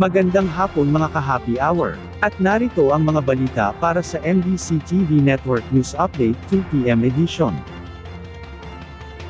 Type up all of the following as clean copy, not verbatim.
Magandang hapon mga ka-happy hour. At narito ang mga balita para sa MBC TV Network News Update 2 PM edition.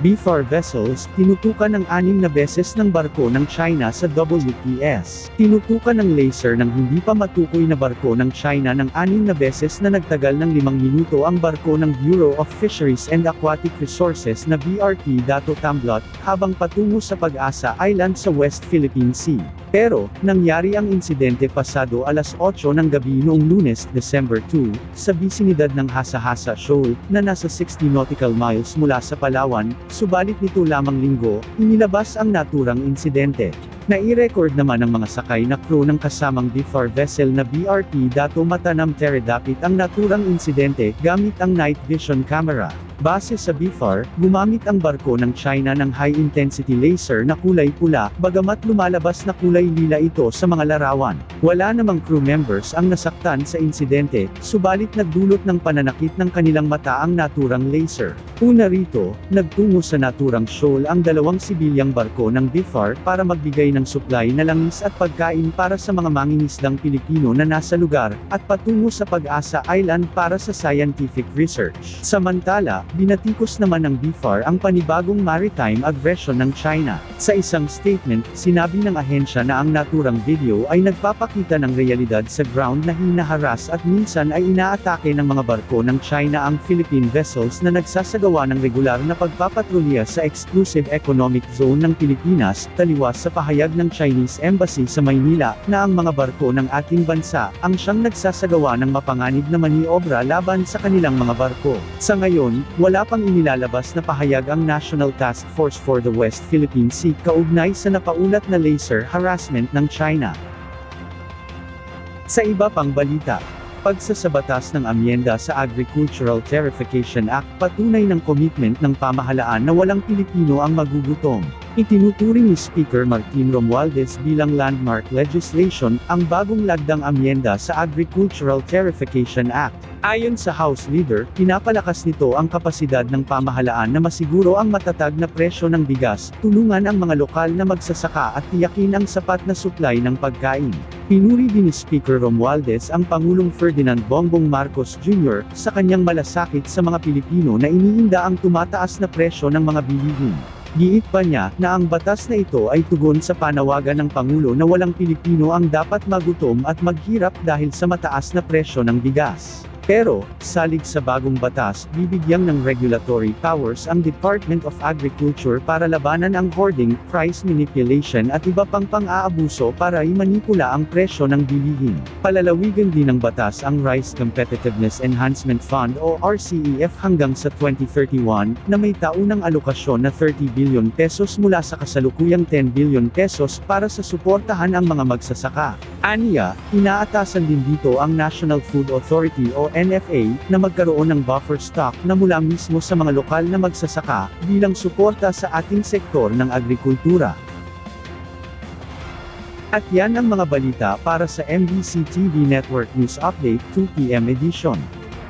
BFAR vessels, tinutukan ng 6 na beses ng barko ng China sa WPS. Tinutukan ng laser ng hindi pa matukoy na barko ng China ng 6 na beses na nagtagal ng 5 minuto ang barko ng Bureau of Fisheries and Aquatic Resources na BRP Dato Tamblot, habang patungo sa Pag-asa Island sa West Philippine Sea. Pero, nangyari ang insidente pasado alas 8 ng gabi noong Lunes, December 2, sa bisinidad ng Hasa-Hasa Shoal, na nasa 60 nautical miles mula sa Palawan, subalit nito lamang Linggo, inilabas ang naturang insidente. Nai-record naman ng mga sakay na crew ng kasamang BFAR vessel na BRP Dato Matanam Teredapit ang naturang insidente gamit ang night vision camera. Base sa BFAR, gumamit ang barko ng China ng high-intensity laser na kulay pula, bagamat lumalabas na kulay lila ito sa mga larawan. Wala namang crew members ang nasaktan sa insidente, subalit nagdulot ng pananakit ng kanilang mata ang naturang laser. Una rito, nagtungo sa naturang shoal ang 2 sibilyang barko ng BFAR para magbigay ng supply na langis at pagkain para sa mga mangingisdang Pilipino na nasa lugar, at patungo sa Pag-asa Island para sa scientific research. Samantala, binatikos naman ng BFAR ang panibagong maritime aggression ng China. Sa isang statement, sinabi ng ahensya na ang naturang video ay nagpapakita ng realidad sa ground na hinaharas at minsan ay inaatake ng mga barko ng China ang Philippine vessels na nagsasagawa ng regular na pagpapatrolya sa Exclusive Economic Zone ng Pilipinas, taliwas sa pahayag ng Chinese Embassy sa Maynila, na ang mga barko ng ating bansa ang siyang nagsasagawa ng mapanganib na maniobra laban sa kanilang mga barko. Sa ngayon, wala pang inilalabas na pahayag ang National Task Force for the West Philippine Sea kaugnay sa napaulat na laser harassment ng China. Sa iba pang balita, pagsasabatas ng amyenda sa Agricultural Tariffication Act, patunay ng commitment ng pamahalaan na walang Pilipino ang magugutom. Itinuturing ni Speaker Martin Romualdez bilang landmark legislation ang bagong lagdang amyenda sa Agricultural Tariffication Act. Ayon sa House Leader, pinapalakas nito ang kapasidad ng pamahalaan na masiguro ang matatag na presyo ng bigas, tulungan ang mga lokal na magsasaka at tiyakin ang sapat na supply ng pagkain. Pinuri din ni Speaker Romualdez ang Pangulong Ferdinand Bongbong Marcos Jr. sa kanyang malasakit sa mga Pilipino na iniinda ang tumataas na presyo ng mga bilihin. Giit pa niya na ang batas na ito ay tugon sa panawagan ng Pangulo na walang Pilipino ang dapat magutom at maghirap dahil sa mataas na presyo ng bigas. Pero, salig sa bagong batas, bibigyang ng regulatory powers ang Department of Agriculture para labanan ang hoarding, price manipulation at iba pang pang-aabuso para imanipula ang presyo ng bilihin. Palalawigan din ng batas ang Rice Competitiveness Enhancement Fund o RCEF hanggang sa 2031, na may taunang alokasyon na 30 billion pesos mula sa kasalukuyang 10 billion pesos para sa suportahan ang mga magsasaka. Aniya, inaatasan din dito ang National Food Authority o NFA, na magkaroon ng buffer stock na mula mismo sa mga lokal na magsasaka, bilang suporta sa ating sektor ng agrikultura. At yan ang mga balita para sa MBC TV Network News Update 2 PM edition.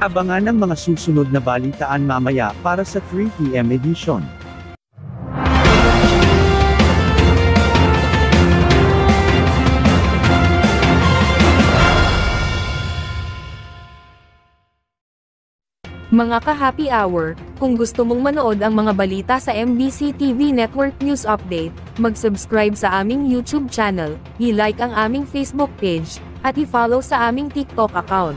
Abangan ang mga susunod na balitaan mamaya para sa 3 PM edition. Mga ka-happy hour, kung gusto mong manood ang mga balita sa MBC TV Network News Update, mag-subscribe sa aming YouTube channel, i-like ang aming Facebook page, at i-follow sa aming TikTok account.